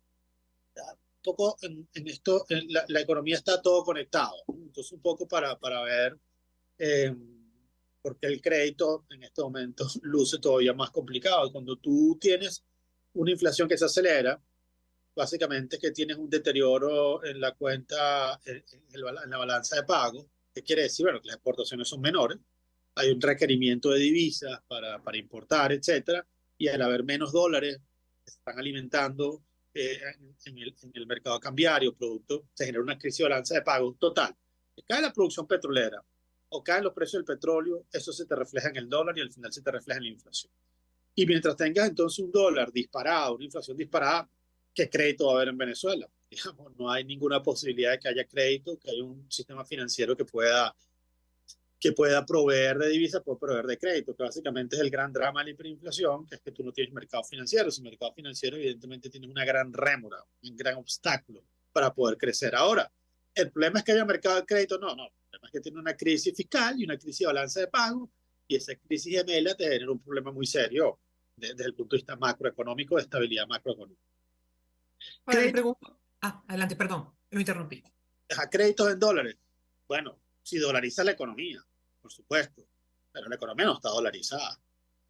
un poco en esto, la economía está todo conectado, ¿no? Entonces un poco para ver por qué el crédito en este momento luce todavía más complicado. Cuando tú tienes una inflación que se acelera, básicamente que tienes un deterioro en la cuenta, en la balanza de pago. ¿Qué quiere decir? Bueno, que las exportaciones son menores, hay un requerimiento de divisas para importar, etcétera, y al haber menos dólares, se están alimentando en el mercado cambiario, producto, se genera una crisis de balanza de pago total. Cae la producción petrolera, o caen los precios del petróleo, eso se te refleja en el dólar y al final se te refleja en la inflación. Y mientras tengas entonces un dólar disparado, una inflación disparada, ¿qué crédito va a haber en Venezuela? Digamos, no hay ninguna posibilidad de que haya crédito, que haya un sistema financiero que pueda proveer de divisas, puede proveer de crédito, que básicamente es el gran drama de la hiperinflación, que es que tú no tienes mercado financiero. Sin mercado financiero, evidentemente, tienes una gran rémora, un gran obstáculo para poder crecer. Ahora, ¿el problema es que haya mercado de crédito? No. El problema es que tiene una crisis fiscal y una crisis de balanza de pago, y esa crisis gemela te genera un problema muy serio desde el punto de vista macroeconómico, de estabilidad macroeconómica. Bueno, le pregunto. Adelante, perdón, lo interrumpí. Créditos en dólares. Bueno, si dolariza la economía, por supuesto, pero la economía no está dolarizada.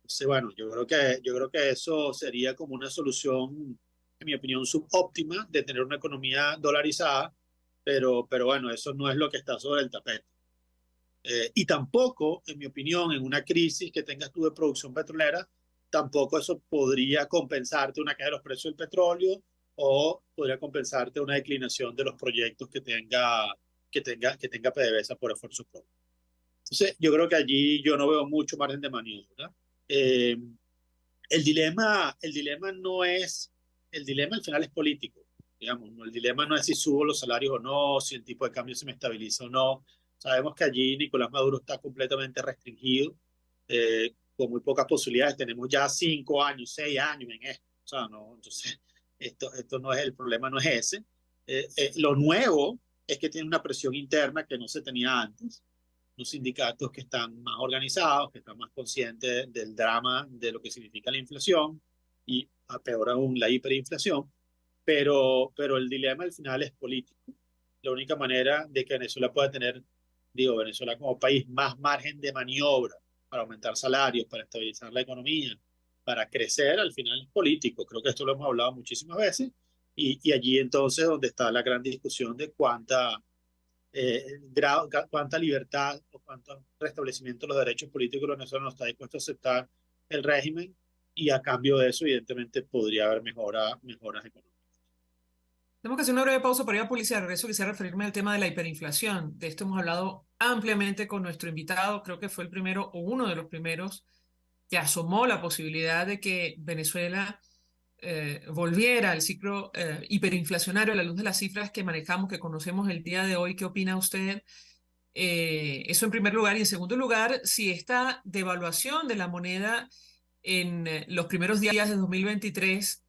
Entonces, bueno, yo creo que eso sería como una solución, en mi opinión, subóptima de tener una economía dolarizada, pero bueno, eso no es lo que está sobre el tapete. Y tampoco, en mi opinión, en una crisis que tengas tú de producción petrolera, tampoco eso podría compensarte una caída de los precios del petróleo o podría compensarte una declinación de los proyectos que tenga PDVSA por esfuerzo propio. Entonces, yo creo que allí yo no veo mucho margen de maniobra. El dilema al final es político, digamos, ¿no? El dilema no es si subo los salarios o no, si el tipo de cambio se me estabiliza o no. Sabemos que allí Nicolás Maduro está completamente restringido, con muy pocas posibilidades. Tenemos ya 5 años, 6 años en esto. O sea, no, entonces, esto no es el problema, no es ese. Lo nuevo es que tiene una presión interna que no se tenía antes. Los sindicatos que están más organizados, que están más conscientes del drama de lo que significa la inflación y, peor aún, la hiperinflación. Pero el dilema al final es político. La única manera de que Venezuela pueda tener, Venezuela como país, más margen de maniobra para aumentar salarios, para estabilizar la economía, para crecer, al final es político. Creo que esto lo hemos hablado muchísimas veces y allí entonces donde está la gran discusión de cuánta libertad o cuánto restablecimiento de los derechos políticos de los venezolanos está dispuesto a aceptar el régimen, y a cambio de eso evidentemente podría haber mejoras económicas. Tenemos que hacer una breve pausa para ir a publicidad. Regreso, quisiera referirme al tema de la hiperinflación. De esto hemos hablado ampliamente con nuestro invitado. Creo que fue el primero o uno de los primeros que asomó la posibilidad de que Venezuela volviera al ciclo hiperinflacionario a la luz de las cifras que manejamos, que conocemos el día de hoy. ¿Qué opina usted? Eso en primer lugar. Y en segundo lugar, si esta devaluación de la moneda en los primeros días de 2023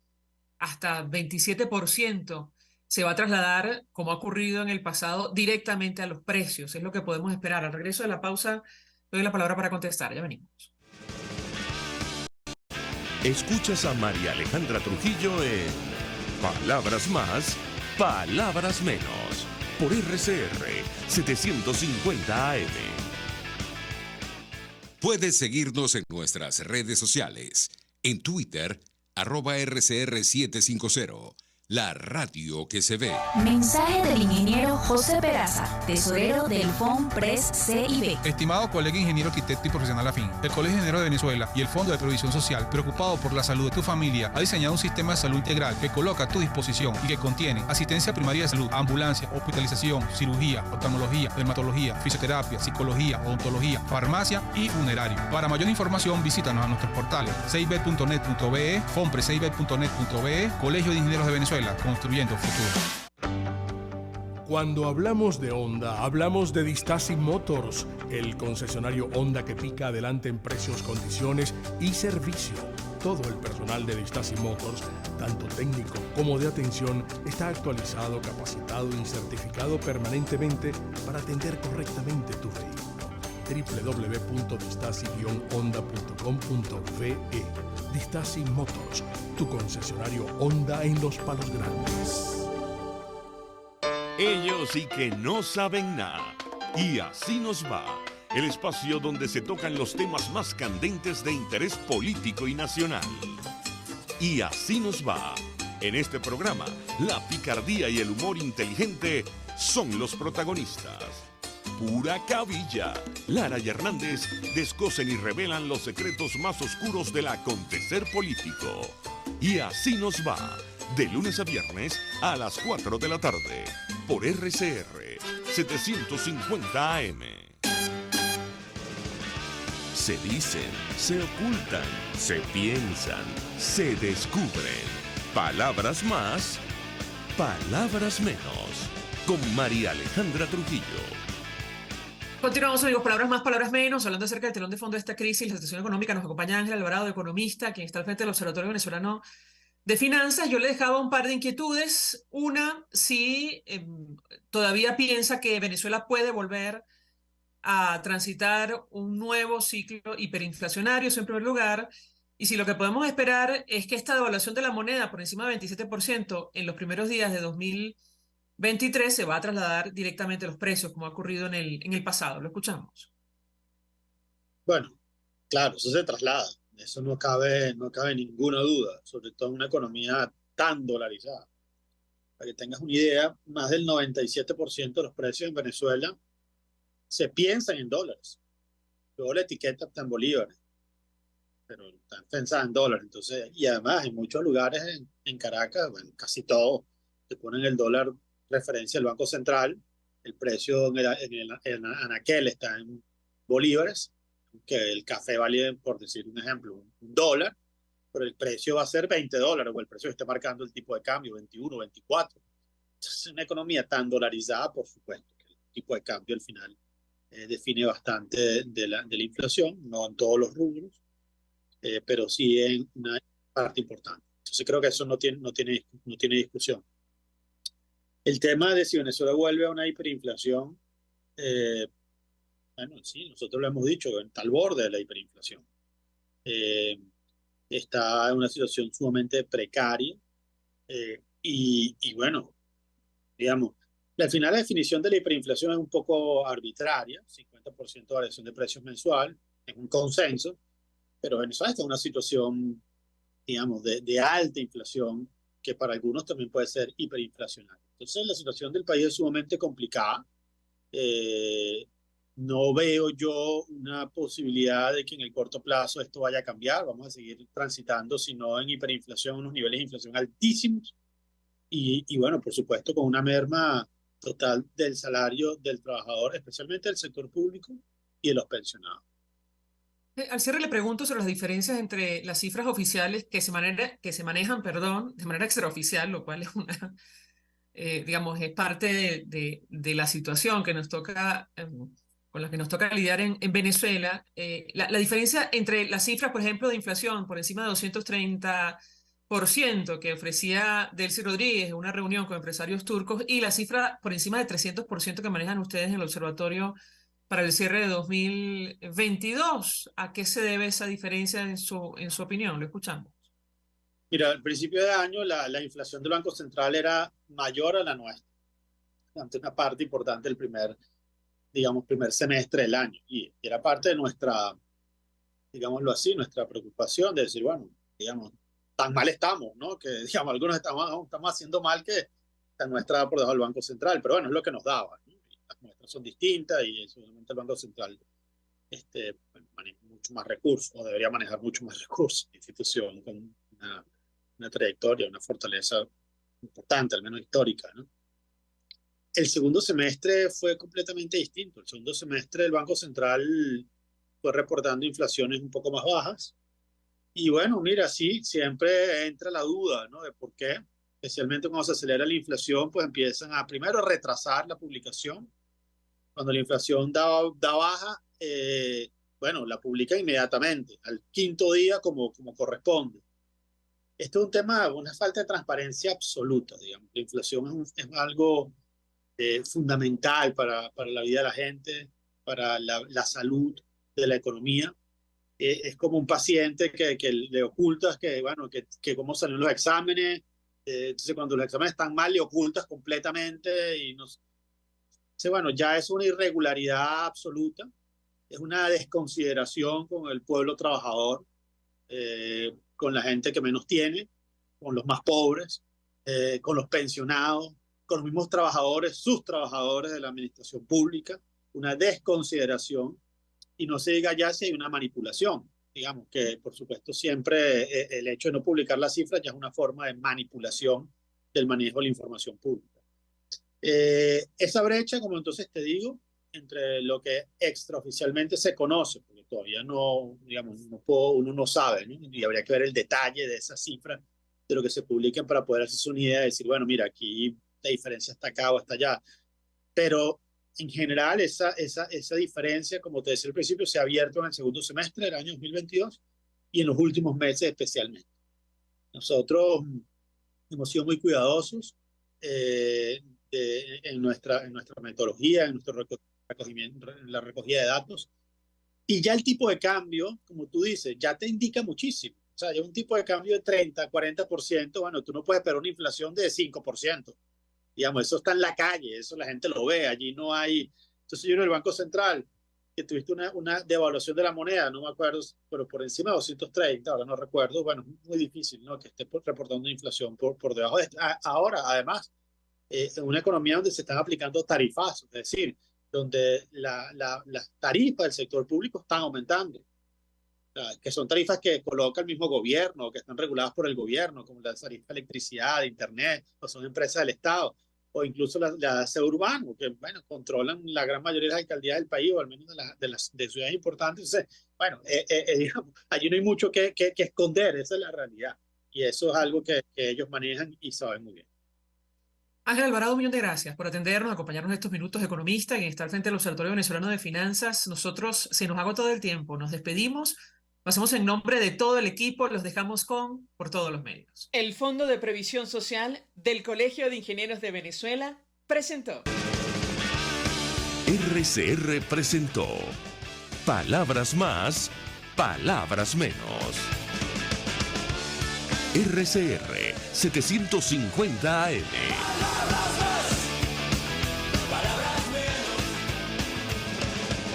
hasta 27% se va a trasladar, como ha ocurrido en el pasado, directamente a los precios. Es lo que podemos esperar. Al regreso de la pausa, doy la palabra para contestar. Ya venimos. Escuchas a María Alejandra Trujillo en Palabras Más, Palabras Menos, por RCR 750 AM. Puedes seguirnos en nuestras redes sociales. En Twitter, @RCR750. La radio que se ve. Mensaje del ingeniero José Peraza, tesorero del FONPRES CIB. Estimado colega ingeniero arquitecto y profesional afín, el Colegio de Ingenieros de Venezuela y el Fondo de Previsión Social, preocupado por la salud de tu familia, ha diseñado un sistema de salud integral que coloca a tu disposición y que contiene asistencia primaria de salud, ambulancia, hospitalización, cirugía, oftalmología, dermatología, fisioterapia, psicología, odontología, farmacia y funerario. Para mayor información, visítanos a nuestros portales cib.net.be, fonprescib.net.be, Colegio de Ingenieros de Venezuela, construyendo futuro. Cuando hablamos de Honda, hablamos de Distasi Motors, el concesionario Honda que pica adelante en precios, condiciones y servicio. Todo el personal de Distasi Motors, tanto técnico como de atención, está actualizado, capacitado y certificado permanentemente para atender correctamente tu vehículo. www.distasi-honda.com.ve. Distasi Motors, tu concesionario Honda en Los Palos Grandes. Ellos sí que no saben nada. Y así nos va. El espacio donde se tocan los temas más candentes de interés político y nacional. Y así nos va. En este programa, la picardía y el humor inteligente son los protagonistas. Pura cabilla. Lara y Hernández descosen y revelan los secretos más oscuros del acontecer político. Y así nos va. De lunes a viernes a las 4 de la tarde. Por RCR 750 AM. Se dicen, se ocultan, se piensan, se descubren. Palabras más, palabras menos. Con María Alejandra Trujillo. Continuamos, amigos, palabras más, palabras menos, hablando acerca del telón de fondo de esta crisis, la situación económica. Nos acompaña Ángel Alvarado, economista, quien está al frente del Observatorio Venezolano de Finanzas. Yo le dejaba un par de inquietudes. Una, si todavía piensa que Venezuela puede volver a transitar un nuevo ciclo hiperinflacionario, eso en primer lugar, y si lo que podemos esperar es que esta devaluación de la moneda por encima del 27% en los primeros días de 2023 se va a trasladar directamente a los precios, como ha ocurrido en el pasado. Lo escuchamos. Bueno, claro, eso se traslada. Eso no cabe ninguna duda, sobre todo en una economía tan dolarizada. Para que tengas una idea, más del 97% de los precios en Venezuela se piensan en dólares. Luego la etiqueta está en bolívares, pero están pensadas en dólares. Entonces, y además, en muchos lugares en Caracas, bueno, casi todos, te ponen el dólar referencia al Banco Central, el precio en anaquel está en bolívares, que el café vale, por decir un ejemplo, un dólar, pero el precio va a ser $20, o el precio que esté marcando el tipo de cambio, 21, 24. Entonces, es una economía tan dolarizada, por supuesto, que el tipo de cambio al final define bastante de la inflación, no en todos los rubros, pero sí en una parte importante. Entonces creo que eso no tiene discusión. El tema de si Venezuela vuelve a una hiperinflación, bueno, sí, nosotros lo hemos dicho, está al borde de la hiperinflación. Está en una situación sumamente precaria y bueno, digamos, al final la definición de la hiperinflación es un poco arbitraria, 50% de variación de precios mensual, es un consenso, pero Venezuela está en una situación, digamos, de alta inflación, que para algunos también puede ser hiperinflacionaria. Entonces la situación del país es sumamente complicada. No veo yo una posibilidad de que en el corto plazo esto vaya a cambiar. Vamos a seguir transitando, si no en hiperinflación, unos niveles de inflación altísimos. Y bueno, por supuesto, con una merma total del salario del trabajador, especialmente del sector público y de los pensionados. Al cierre le pregunto sobre las diferencias entre las cifras oficiales que se manejan, de manera extraoficial, lo cual es una, digamos, es parte de la situación que nos toca, con la que nos toca lidiar en Venezuela. La diferencia entre las cifras, por ejemplo, de inflación por encima de 230% que ofrecía Delcy Rodríguez en una reunión con empresarios turcos, y la cifra por encima de 300% que manejan ustedes en el observatorio para el cierre de 2022. ¿A qué se debe esa diferencia en su opinión? Lo escuchamos. Mira, al principio de año la inflación del Banco Central era mayor a la nuestra, ante una parte importante del primer semestre del año. Y era parte de nuestra, digámoslo así, nuestra preocupación de decir, bueno, digamos, tan mal estamos, ¿no? Que, digamos, algunos estamos haciendo mal que la nuestra por debajo del Banco Central, pero bueno, es lo que nos daba, ¿no? Las nuestras son distintas y seguramente el Banco Central maneja mucho más recursos, o debería manejar mucho más recursos, institución con una trayectoria, una fortaleza importante, al menos histórica, ¿no? El segundo semestre fue completamente distinto. El segundo semestre el Banco Central fue reportando inflaciones un poco más bajas. Y bueno, mira, sí, siempre entra la duda, ¿no? De por qué, especialmente cuando se acelera la inflación, pues empiezan a primero retrasar la publicación. Cuando la inflación da baja, bueno, la publica inmediatamente, al quinto día como corresponde. Esto es un tema, una falta de transparencia absoluta, digamos. La inflación es algo fundamental para la vida de la gente, para la salud de la economía. Es como un paciente que le ocultas que cómo salen los exámenes. Entonces, cuando los exámenes están mal, le ocultas completamente. Entonces, bueno, ya es una irregularidad absoluta. Es una desconsideración con el pueblo trabajador, con la gente que menos tiene, con los más pobres, con los pensionados, con los mismos trabajadores, sus trabajadores de la administración pública. Una desconsideración. Y no se diga ya si hay una manipulación. Digamos que, por supuesto, siempre el hecho de no publicar las cifras ya es una forma de manipulación del manejo de la información pública. Esa brecha, como entonces te digo, entre lo que extraoficialmente se conoce, porque todavía no, digamos, uno no sabe, ¿no? Y habría que ver el detalle de esas cifras, de lo que se publiquen para poder hacerse una idea de decir, bueno, mira, aquí la diferencia está acá o está allá. Pero en general esa diferencia, como te decía al principio, se ha abierto en el segundo semestre del año 2022 y en los últimos meses especialmente. Nosotros hemos sido muy cuidadosos en nuestra metodología, en nuestro recogimiento, en la recogida de datos, y ya el tipo de cambio, como tú dices, ya te indica muchísimo. O sea, ya un tipo de cambio de 30, 40%, bueno, tú no puedes esperar una inflación de 5%. Digamos, eso está en la calle, eso la gente lo ve, allí no hay... Entonces yo en el Banco Central, que tuviste una devaluación de la moneda, no me acuerdo, pero por encima de 230, ahora no recuerdo, bueno, es muy difícil, ¿no?, que esté reportando una inflación por debajo de... Ahora, además, en una economía donde se están aplicando tarifazos, es decir, donde las tarifas del sector público están aumentando, que son tarifas que coloca el mismo gobierno, que están reguladas por el gobierno, como la tarifa de electricidad, de internet, o son empresas del Estado, o incluso la aseo urbano, que, bueno, controlan la gran mayoría de las alcaldías del país, o al menos de ciudades importantes. Entonces, bueno, digamos, allí no hay mucho que esconder, esa es la realidad, y eso es algo que ellos manejan y saben muy bien. Ángel Alvarado, un millón de gracias por atendernos, acompañarnos en estos minutos de economista y estar frente al Observatorio Venezolano de Finanzas. Nosotros se nos agotó el tiempo, nos despedimos, pasamos en nombre de todo el equipo, los dejamos por todos los medios. El Fondo de Previsión Social del Colegio de Ingenieros de Venezuela presentó. RCR presentó Palabras Más, Palabras Menos. RCR 750 AM.